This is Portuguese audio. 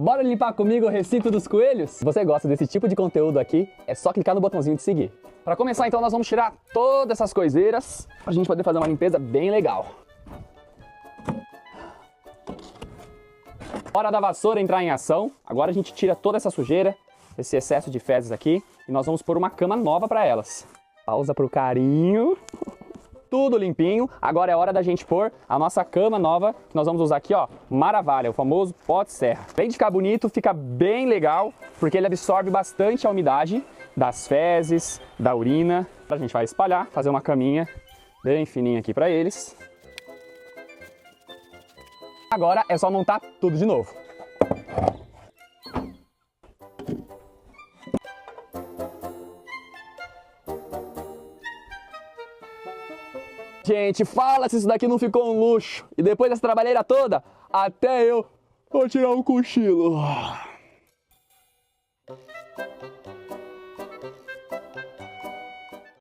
Bora limpar comigo o recinto dos coelhos? Se você gosta desse tipo de conteúdo aqui, é só clicar no botãozinho de seguir. Para começar então nós vamos tirar todas essas coiseiras pra gente poder fazer uma limpeza bem legal. Hora da vassoura entrar em ação. Agora a gente tira toda essa sujeira, esse excesso de fezes aqui, e nós vamos pôr uma cama nova para elas. Pausa pro carinho. Tudo limpinho. Agora é hora da gente pôr a nossa cama nova, que nós vamos usar aqui, ó, Maravalha, o famoso pó de serra. Além de ficar bonito, fica bem legal, porque ele absorve bastante a umidade das fezes, da urina. A gente vai espalhar, fazer uma caminha bem fininha aqui para eles. Agora é só montar tudo de novo. Gente, fala se isso daqui não ficou um luxo. E depois dessa trabalheira toda, até eu vou tirar um cochilo.